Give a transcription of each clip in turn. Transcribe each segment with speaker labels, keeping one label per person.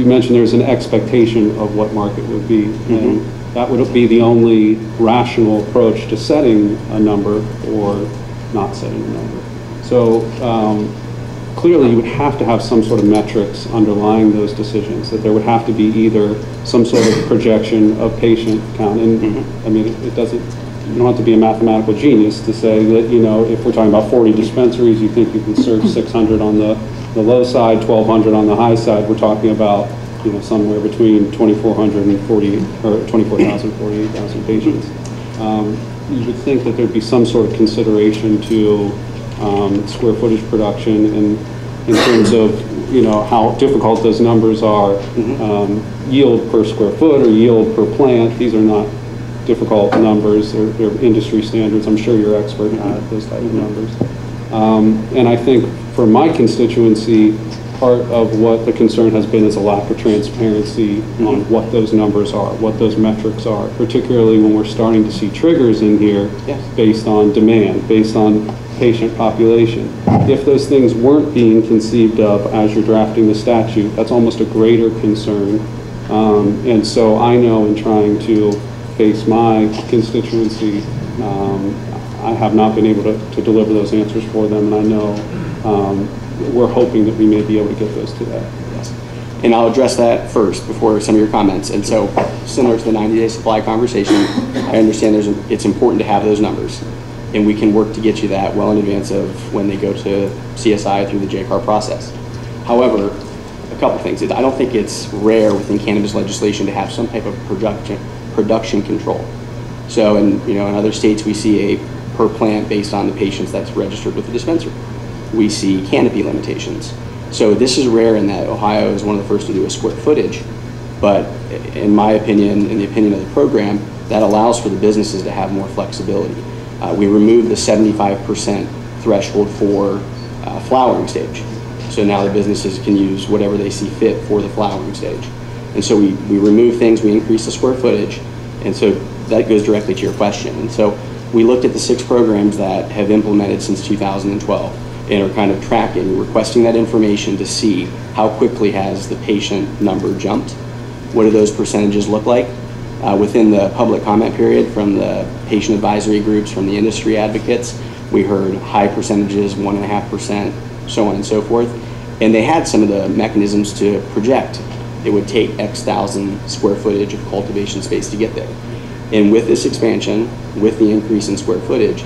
Speaker 1: you mentioned there's an expectation of what market would be, and that would be the only rational approach to setting a number or not setting a number. So clearly you would have to have some sort of metrics underlying those decisions, that there would have to be either some sort of projection of patient count. And I mean, it doesn't, you don't have to be a mathematical genius to say that, you know, if we're talking about 40 dispensaries, you think you can serve 600 on the low side, 1,200 on the high side. We're talking about, you know, somewhere between 2,400 and 24,000, 48,000 patients. You would think that there'd be some sort of consideration to square footage production, and in terms of, you know, how difficult those numbers are. Yield per square foot or yield per plant, these are not difficult numbers. They're industry standards. I'm sure you're expert at those type of numbers. And I think for my constituency, part of what the concern has been is a lack of transparency on what those numbers are, what those metrics are, particularly when we're starting to see triggers in here based on demand, based on patient population. If those things weren't being conceived of as you're drafting the statute, that's almost a greater concern. And so I know in trying to face my constituency, I have not been able to deliver those answers for them, and I know we're hoping that we may be able to get those today.
Speaker 2: Yes. And I'll address that first before some of your comments. And so, similar to the 90-day supply conversation, I understand it's important to have those numbers, and we can work to get you that well in advance of when they go to CSI through the JCAR process. However, a couple things. I don't think it's rare within cannabis legislation to have some type of production control. So, in other states, we see a per plant based on the patients that's registered with the dispensary. We see canopy limitations. So this is rare in that Ohio is one of the first to do a square footage, but in my opinion, in the opinion of the program, that allows for the businesses to have more flexibility. We removed the 75% threshold for flowering stage. So now the businesses can use whatever they see fit for the flowering stage. And so we remove things, we increase the square footage, and so that goes directly to your question. And so we looked at the 6 programs that have implemented since 2012 and are kind of tracking, requesting that information to see how quickly has the patient number jumped. What do those percentages look like? Within the public comment period from the patient advisory groups, from the industry advocates, we heard high percentages, 1.5%, so on and so forth. And they had some of the mechanisms to project it would take X thousand square footage of cultivation space to get there. And with this expansion, with the increase in square footage,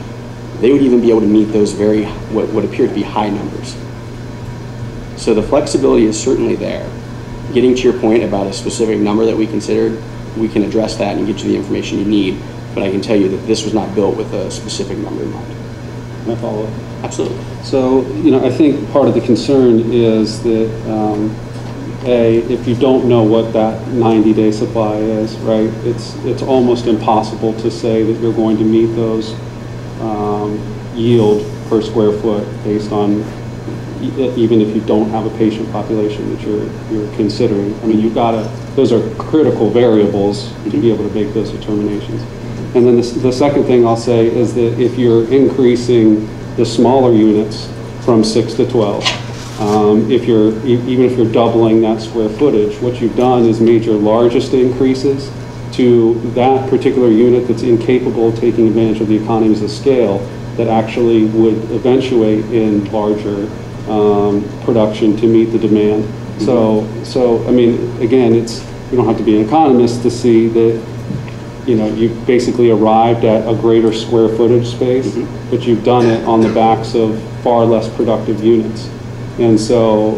Speaker 2: they would even be able to meet those very, what appear to be high numbers. So the flexibility is certainly there. Getting to your point about a specific number that we considered, we can address that and get you the information you need, but I can tell you that this was not built with a specific number in mind.
Speaker 1: Can I follow up?
Speaker 2: Absolutely.
Speaker 1: So, I think part of the concern is that, if you don't know what that 90-day supply is, right, it's almost impossible to say that you're going to meet those yield per square foot based on, even if you don't have a patient population that you're considering. I mean, those are critical variables to be able to make those determinations. And then the second thing I'll say is that if you're increasing the smaller units from 6 to 12, even if you're doubling that square footage, what you've done is made your largest increases to that particular unit that's incapable of taking advantage of the economies of scale that actually would eventuate in larger production to meet the demand. So I mean, again, you don't have to be an economist to see that you've basically arrived at a greater square footage space, but you've done it on the backs of far less productive units. And so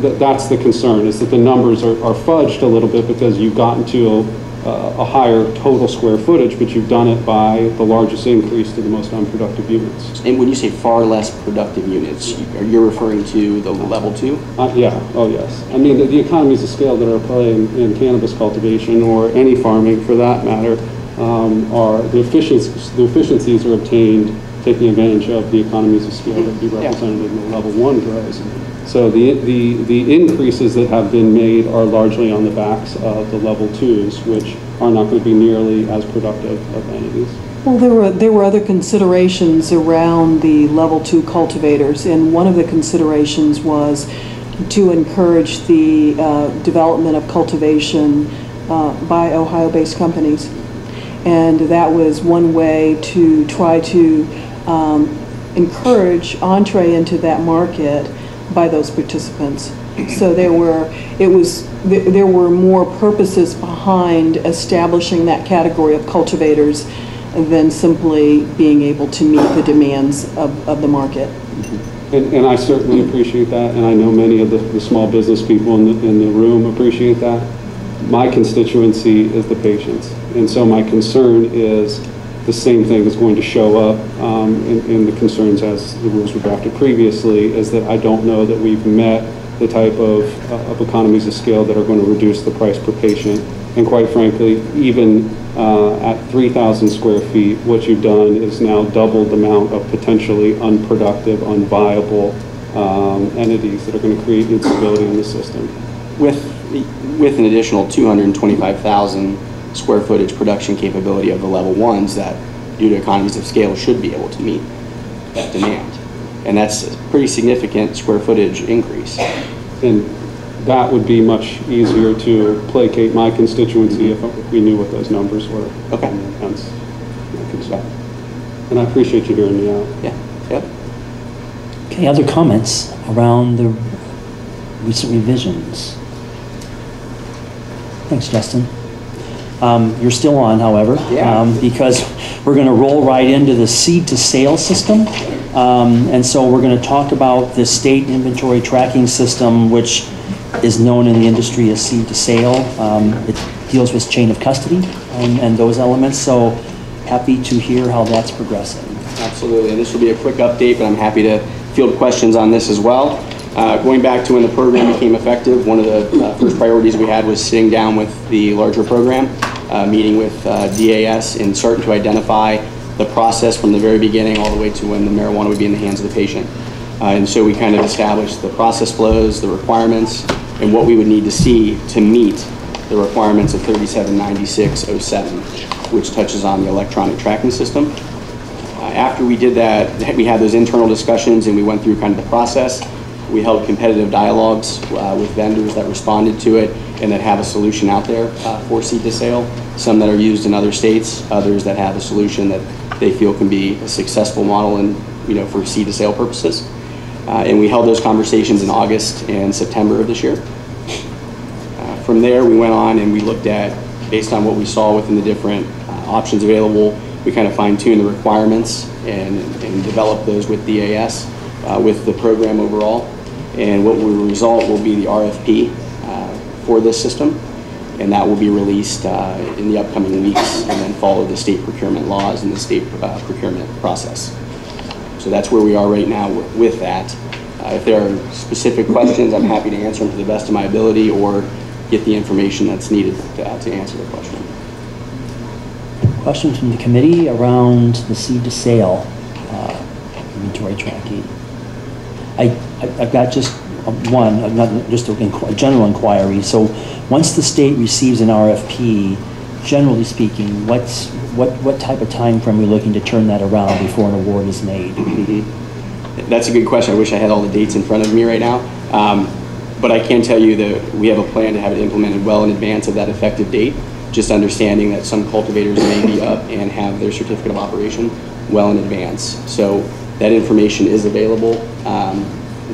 Speaker 1: that's the concern, is that the numbers are fudged a little bit because you've gotten to a higher total square footage, but you've done it by the largest increase to the most unproductive units.
Speaker 2: And when you say far less productive units, you're referring to the level 2?
Speaker 1: Yeah, oh yes. I mean, the economies of scale that are at play in cannabis cultivation, or any farming for that matter, are the efficiencies are obtained taking advantage of the economies of scale that be represented in the level 1 grows. So the increases that have been made are largely on the backs of the level 2s, which are not going to be nearly as productive of entities.
Speaker 3: Well, there were other considerations around the level 2 cultivators, and one of the considerations was to encourage the development of cultivation by Ohio-based companies. And that was one way to try to encourage entree into that market by those participants. So there were more purposes behind establishing that category of cultivators than simply being able to meet the demands of the market.
Speaker 1: And I certainly appreciate that, and I know many of the small business people in the room appreciate that. My constituency is the patients, and so my concern is the same thing is going to show up in the concerns as the rules were drafted previously, is that I don't know that we've met the type of economies of scale that are going to reduce the price per patient. And quite frankly, even at 3,000 square feet, what you've done is now doubled the amount of potentially unproductive, unviable entities that are going to create instability in the system.
Speaker 2: With an additional 225,000 square footage production capability of the level ones that, due to economies of scale, should be able to meet that demand. And that's a pretty significant square footage increase.
Speaker 1: And that would be much easier to placate my constituency if we knew what those numbers were.
Speaker 2: Okay.
Speaker 1: And hence, my concern. And I appreciate you hearing me out.
Speaker 2: Yeah. Yep.
Speaker 4: Okay, other comments around the recent revisions? Thanks, Justin. You're still on, however, because we're going to roll right into the seed to sale system. And so we're going to talk about the state inventory tracking system, which is known in the industry as seed to sale. It deals with chain of custody and those elements. So happy to hear how that's progressing.
Speaker 2: Absolutely. And this will be a quick update, but I'm happy to field questions on this as well. Going back to when the program became effective, one of the first priorities we had was sitting down with the larger program, meeting with DAS and starting to identify the process from the very beginning all the way to when the marijuana would be in the hands of the patient. And so we kind of established the process flows, the requirements, and what we would need to see to meet the requirements of 379607, which touches on the electronic tracking system. After we did that, we had those internal discussions and we went through kind of the process. We held competitive dialogues with vendors that responded to it and that have a solution out there for seed to sale. Some that are used in other states, others that have a solution that they feel can be a successful model and for seed to sale purposes. And we held those conversations in August and September of this year. From there, we went on and we looked at, based on what we saw within the different options available, we kind of fine-tuned the requirements and developed those with DAS, with the program overall. And what will result will be the RFP for this system, and that will be released in the upcoming weeks and then follow the state procurement laws and the state procurement process. So that's where we are right now with that. If there are specific questions, I'm happy to answer them to the best of my ability or get the information that's needed to answer the question.
Speaker 4: Questions from the committee around the seed to sale inventory tracking? I've got just one, just a general inquiry. So once the state receives an RFP, generally speaking, what type of time frame are we looking to turn that around before an award is made?
Speaker 2: Mm-hmm. That's a good question. I wish I had all the dates in front of me right now. But I can tell you that we have a plan to have it implemented well in advance of that effective date, just understanding that some cultivators may be up and have their certificate of operation well in advance. So that information is available. I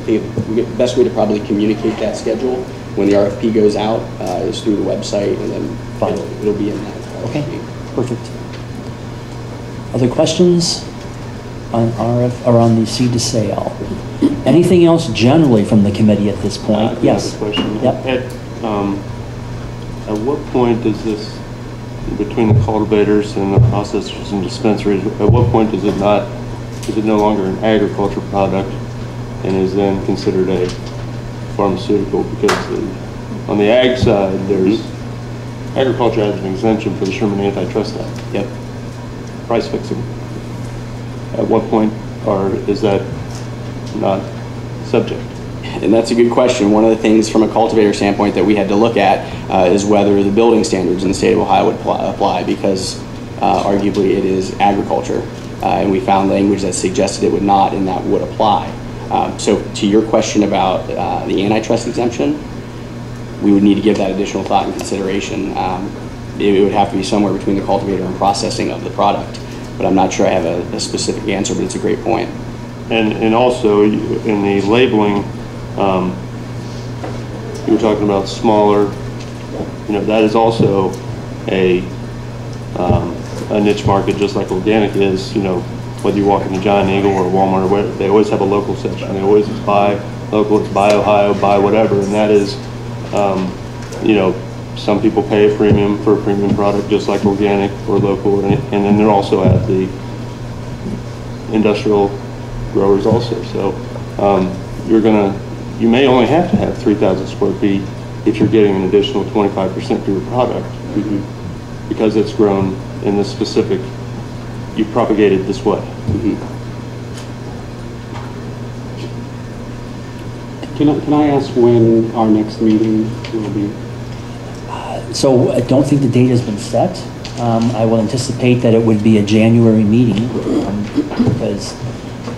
Speaker 2: think the best way to probably communicate that schedule when the RFP goes out is through the website, and then it'll be in that RFP.
Speaker 4: Okay, perfect. Other questions on on the seed to sale? Anything else generally from the committee at this point? Yes.
Speaker 5: I have a question.
Speaker 4: Yep.
Speaker 5: At what point does this, between the cultivators and the processors and dispensaries, at what point is it no longer an agriculture product and is then considered a pharmaceutical? Because on the ag side, there's agriculture has an exemption for the Sherman Antitrust Act.
Speaker 2: Yep.
Speaker 5: Price fixing. At what point, or is that not subject?
Speaker 2: And that's a good question. One of the things from a cultivator standpoint that we had to look at is whether the building standards in the state of Ohio would apply, because arguably it is agriculture. And we found language that suggested it would not, and that would apply. So to your question about the antitrust exemption, we would need to give that additional thought and consideration. It would have to be somewhere between the cultivator and processing of the product, but I'm not sure I have a specific answer, but it's a great point.
Speaker 5: And also in the labeling, you were talking about smaller, that is also a niche market, just like organic is. Whether you walk into Giant Eagle or Walmart or whatever, they always have a local section. They always buy local, it's buy Ohio, buy whatever, and that is, some people pay a premium for a premium product, just like organic or local, and then they're also at the industrial growers also. So you may only have to have 3,000 square feet if you're getting an additional 25% for your product, because it's grown in this specific, you propagate it this way.
Speaker 1: Can I ask when our next meeting will be?
Speaker 4: So I don't think the date has been set. I will anticipate that it would be a January meeting because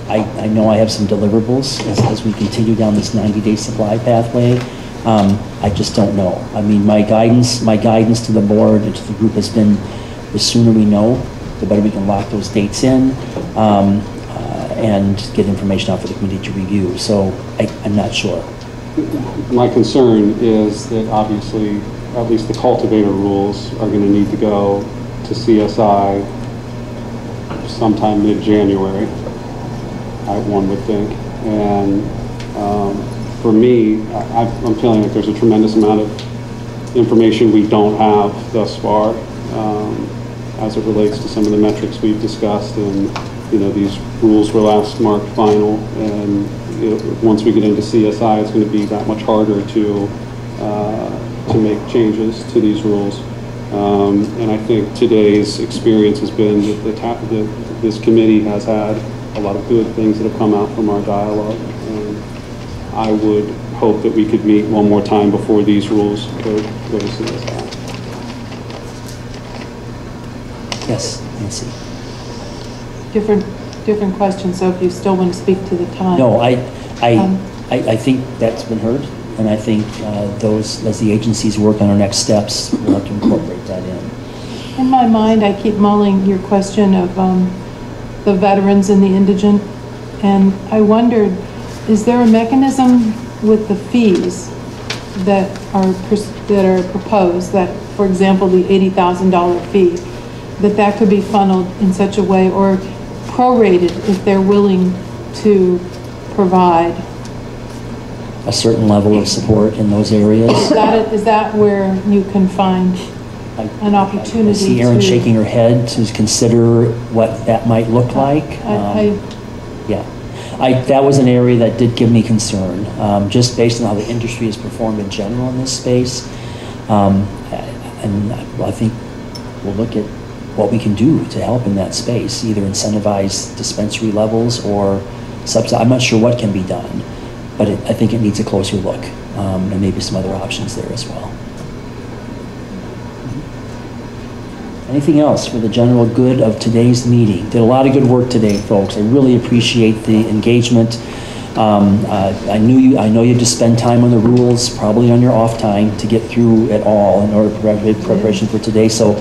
Speaker 4: I know I have some deliverables as we continue down this 90-day supply pathway. I just don't know. I mean, my guidance to the board and to the group has been, the sooner we know, the better we can lock those dates in and get information out for the committee to review. So I'm not sure.
Speaker 1: My concern is that obviously, at least the cultivator rules are going to need to go to CSI sometime mid-January, one would think. And for me, I'm feeling like there's a tremendous amount of information we don't have thus far as it relates to some of the metrics we've discussed. And these rules were last marked final, and once we get into CSI, it's going to be that much harder to make changes to these rules. And I think today's experience has been that this committee has had a lot of good things that have come out from our dialogue. And I would hope that we could meet one more time before these rules go to CSI.
Speaker 4: Yes, Nancy.
Speaker 6: Different question, so if you still want to speak to the time.
Speaker 4: No, I think that's been heard, and I think as the agencies work on our next steps, we'll have to incorporate that in.
Speaker 6: In my mind, I keep mulling your question of the veterans and the indigent, and I wondered, is there a mechanism with the fees that are proposed, that, for example, the $80,000 fee, that could be funneled in such a way, or prorated if they're willing to provide
Speaker 4: a certain level of support in those areas?
Speaker 6: Is that where you can find an opportunity?
Speaker 4: I see Erin shaking her head to consider what that might look like. That was an area that did give me concern, just based on how the industry has performed in general in this space. And I think we'll look at what we can do to help in that space, either incentivize dispensary levels or subsidize. I'm not sure what can be done, but I think it needs a closer look, and maybe some other options there as well. Anything else for the general good of today's meeting? Did a lot of good work today, folks. I really appreciate the engagement. I know you had to spend time on the rules, probably on your off time, to get through it all in order to preparation for today. So